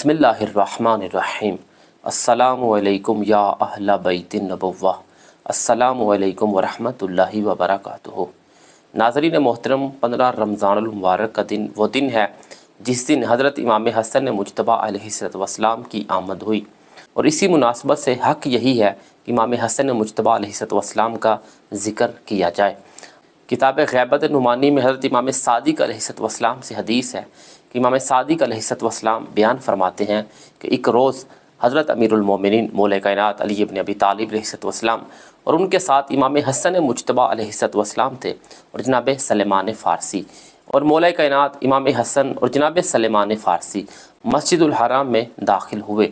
बिस्मिल्लाहिर्रहमानिर्रहीम। अस्सलामु अलैकुम या अहला बैतिन नबुव्वा। अस्सलामु अलैकुम वरहमतुल्लाहि वबरकातुहू। नाज़रीन मोहतरम, 15 रमज़ानुल मुबारक का दिन वो दिन है जिस दिन हज़रत इमाम हसन मुज्तबा अलैहिस्सलाम की आमद हुई, और इसी मुनासबत से हक़ यही है कि इमाम हसन मुज्तबा अलैहिस्सलाम का ज़िक्र किया जाए। किताब ग़ैबत नुमानी में हज़रत इमाम सादिक़ अलैहिस्सलाम से हदीस है कि इमाम सादिक़ अलैहिस्सलाम बयान फरमाते हैं कि एक रोज़ हज़रत अमीरुल मोमिनीन मौला कायनात अली इब्न अबी तालिब अलैहिस्सलाम और उनके साथ इमाम हसन मुज्तबा अलैहिस्सलाम थे, और जनाब सलेमान फ़ारसी और मौला कायनात इमाम हसन और जनाब सलेमान फ़ारसी मस्जिदुल हराम में दाखिल हुए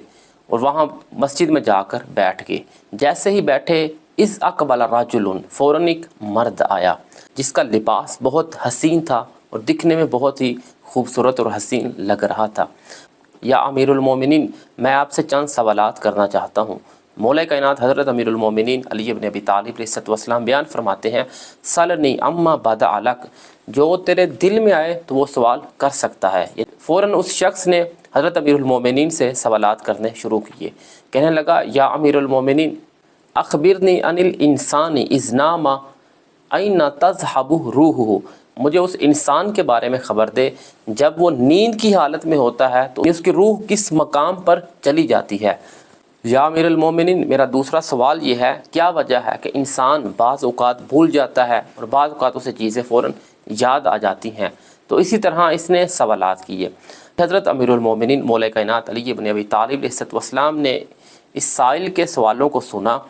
और वहाँ मस्जिद में जाकर बैठ गए। जैसे ही बैठे, इस अक़बल राजुलन, फ़ौरन एक मर्द आया जिसका लिबास बहुत हसीन था और दिखने में बहुत ही खूबसूरत और हसीन लग रहा था। या अमीरुल मोमिनीन, मैं आपसे चंद सवालात करना चाहता हूँ। मौला कायनात हज़रत अमीरुल मोमिनीन अली इब्न अबी तालिब अलैहिस्सलाम बयान फरमाते हैं, सलनी अम्मा बदा अलक, जो तेरे दिल में आए तो वो सवाल कर सकता है। फ़ौरन उस शख्स ने हज़रत अमीरुल मोमिनीन से सवालात करने शुरू किए। कहने लगा, या अमीरुल मोमिनीन अखबिरनी अनिल इंसानी इज़नामा ऐना तज़हबु रूहुहु, मुझे उस इंसान के बारे में ख़बर दे जब वो नींद की हालत में होता है तो उसकी रूह किस मकाम पर चली जाती है। या अमीरुल मोमिनीन, मेरा दूसरा सवाल ये है, क्या वजह है कि इंसान बाज़ औक़ात भूल जाता है और बाज़ औक़ात उसे चीज़ें फ़ौरन याद आ जाती हैं। तो इसी तरह इसने सवालात किए। हज़रत अमीरुल मोमिनीन मौला कायनात अली इब्न अबी तालिब अलैहिस्सलाम ने इस साइल के सवालों को सुना।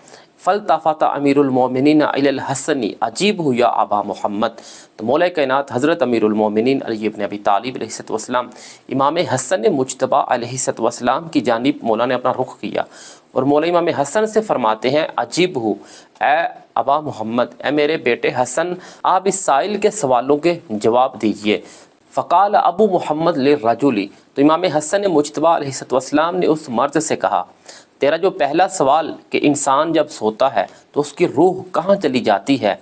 फ़ल्तफ़त अमीरुल मोमिनीन इलल हसनी अजीब हुआ अबा मोहम्मद, तो मौला कायनात हज़रत अमीरुल मोमिनीन अली इब्न अबी तालिब अलैहिस्सलाम इमाम हसन मुज्तबा अलैहिस्सलाम की जानिब मौला ने अपना रुख किया और मौला इमाम हसन से फरमाते हैं, अजीब हूँ ए अबा मोहम्मद, ए मेरे बेटे हसन, आप इस साइल के सवालों के जवाब दीजिए। फ़क़ाल अबू मोहम्मद ले रजुली, तो इमाम हसन मुज्तबा अलैहिस्सलाम ने उस मर्द से कहा, तेरा जो पहला सवाल कि इंसान जब सोता है तो उसकी रूह कहाँ चली जाती है,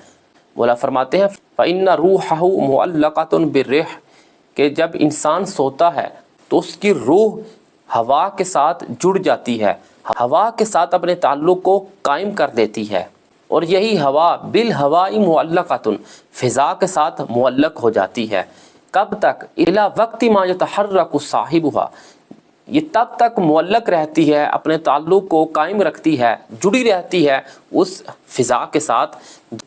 मौला फरमाते हैं फ़इन्ना रूहहु मुअल्लक़तुन बिर्रिह, कि जब इंसान सोता है तो उसकी रूह हवा के साथ जुड़ जाती है, हवा के साथ अपने ताल्लुक़ को कायम कर देती है, और यही हवा बिल हवाई मुअल्लक़तुन, फ़िज़ा के साथ मुअल्लक़ हो जाती है। कब तक? इला वक्ति मा यतहर्रकु साहिबुहा, ये तब तक मुअल्लक़ रहती है, अपने ताल्लुक़ को कायम रखती है, जुड़ी रहती है उस फ़िज़ा के साथ,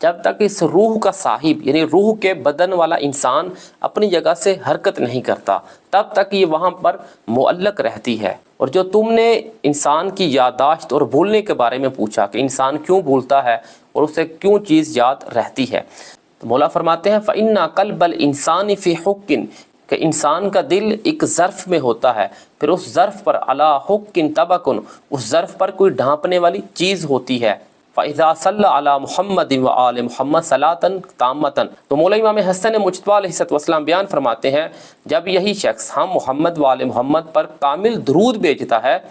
जब तक इस रूह का साहिब यानी रूह के बदन वाला इंसान अपनी जगह से हरकत नहीं करता, तब तक ये वहाँ पर मुअल्लक़ रहती है। और जो तुमने इंसान की याददाश्त और भूलने के बारे में पूछा कि इंसान क्यों भूलता है और उसे क्यों चीज़ याद रहती है, तो मौला फरमाते हैं फ़इन्ना क़ल्बल इंसानी फ़ी हुक्किन, कि इंसान का दिल एक ज़र्फ़ में होता है, फिर उस ज़र्फ़ पर अला हुक्किन तबकुन, उस ज़र्फ़ पर कोई ढांपने वाली चीज़ होती है। फ़इज़ा सल्ला अला मुहम्मद व आल मुहम्मद सलातन तामतन, तो मौला इमाम हसन मुज्तबा अलैहिस्सलाम बयान फरमाते हैं, जब यही शख्स हम मोहम्मद व आल मुहम्मद पर कामिल दरूद भेजता है,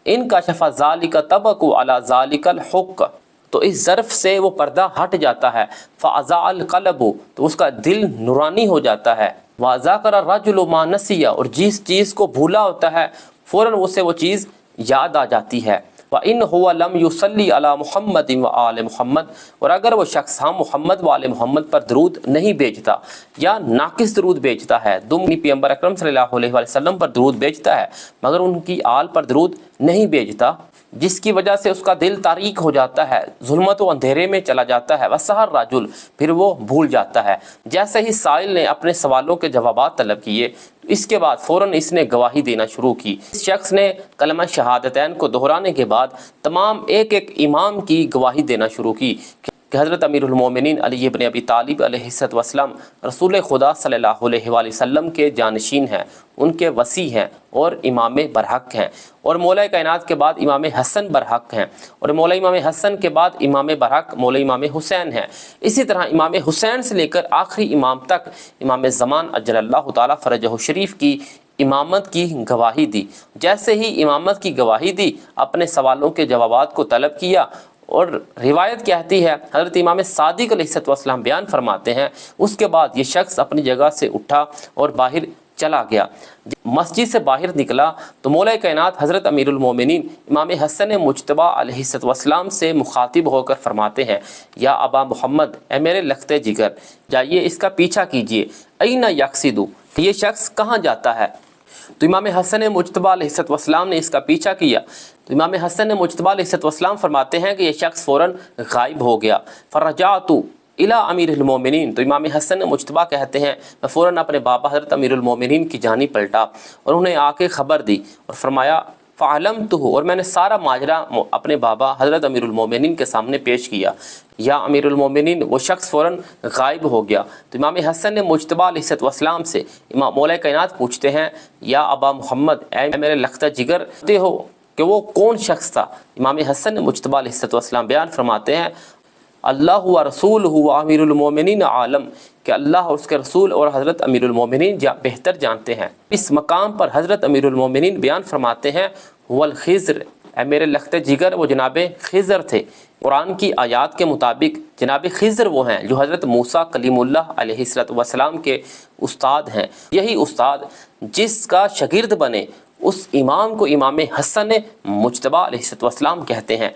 इनका शफ़ा ज़ालिका तबकु अला ज़ालिकल हुक्क, तो इस ज़र्फ़ से वो पर्दा हट जाता है। फ़अज़ाअल क़ल्बु, तो उसका दिल नूरानी हो जाता है। वाज़ाकर रजुलु मा नसिया, और जिस चीज़ को भूला होता है फ़ौरन उसे वो चीज़ याद आ जाती है। व इन हुवा लम युसल्ली अला मुहम्मद व आल मुहम्मद, और अगर वो शख्स हम मोहम्मद व आल मुहम्मद पर दरूद नहीं भेजता या नाकिस दरूद भेजता है, दुमनी पैगंबर अकरम सल्लल्लाहु अलैहि वसल्लम पर दरूद भेजता है मगर उनकी आल पर दरूद नहीं भेजता, जिसकी वजह से उसका दिल तारीक हो जाता है, जुल्मत व अंधेरे में चला जाता है, वसहर राजुल, फिर वो भूल जाता है। जैसे ही साइल ने अपने सवालों के जवाबात तलब किए, तो इसके बाद फ़ौरन इसने गवाही देना शुरू की। इस शख्स ने कलमा शहादतैन को दोहराने के बाद तमाम एक एक इमाम की गवाही देना शुरू की कि हज़रत अमीरुल मोमिनीन अली इब्न अबी तालिब अलैहिस्सलाम रसूल खुदा सल्लल्लाहु अलैहि वसल्लम के जानशीन हैं, उनके वसी हैं और इमाम बरहक हैं, और मौला कायनात के बाद इमाम हसन बरहक हैं, और मौला इमाम हसन के बाद इमाम बरहक मौला इमाम हुसैन हैं। इसी तरह इमाम हुसैन से लेकर आखिरी इमाम तक इमाम ज़मान अज्जलल्लाहु ताला फ़रजहु शरीफ की इमामत की गवाही दी। जैसे ही इमामत की गवाही दी, अपने सवालों के जवाबात को तलब किया, और रिवायत कहती है हज़रत इमाम सादिक़ अलैहिस्सलाम बयान फरमाते हैं, उसके बाद ये शख्स अपनी जगह से उठा और बाहर चला गया। मस्जिद से बाहर निकला तो मौला कायनात हज़रत अमीरुल मोमिनीन इमाम हसन मुज्तबा अलैहिस्सलाम से मुखातिब होकर फरमाते हैं, या अबा मोहम्मद, ए मेरे लखते जिगर, जाइए इसका पीछा कीजिए। ऐना यक्सिदु, ये शख्स कहाँ जाता है? तो इमाम हसन मुज्तबा अलैहिस्सलाम ने इसका पीछा किया तो इमाम हसन मुज्तबा अलैहिस्सलाम फरमाते हैं कि यह शख्स फ़ौरन गायब हो गया। फ़रजातु इला अमीरुल मोमिनीन, तो इमाम हसन मुज्तबा कहते हैं मैं फ़ौरन अपने बाबा हज़रत अमीरुल मोमिनीन की जानी पलटा और उन्हें आके ख़बर दी और फरमाया फ़अलम तो, और मैंने सारा माजरा अपने बाबा हज़रत अमीरुल मोमिनीन के सामने पेश किया। या अमीरुल मोमिनीन, वो शख्स फ़ौरन गायब हो गया। तो इमाम हसन मुज्तबा अलैहिस्सलाम से इमाम मौला कायनात पूछते हैं, या अबा मोहम्मद, ए मेरे लखता जिगर, कहते हो कि वो कौन शख्स था? इमाम हसन मुज्तबा अलैहिस्सलाम बयान फरमाते हैं, अल्लाह व रसूल हुआ अमीरुल मोमिनीन आलम, कि अल्लाह और उसके रसूल और हज़रत अमीरुल मोमिनीन बेहतर जानते हैं। इस मकाम पर हज़रत अमीरुल मोमिनीन बयान फरमाते हैं, वल खिज़्र, ए मेरे लखते जिगर, वो जनाब खिज़्र थे। कुरान की आयात के मुताबिक जनाब खिज़्र वो हैं जो हज़रत मूसा कलीमुल्लाह अलैहिस्सलाम के उस्ताद हैं। यही उस्ताद जिसका शागिर्द बने उस इमाम को इमाम हसन मुज्तबा अलैहिस्सलाम कहते हैं।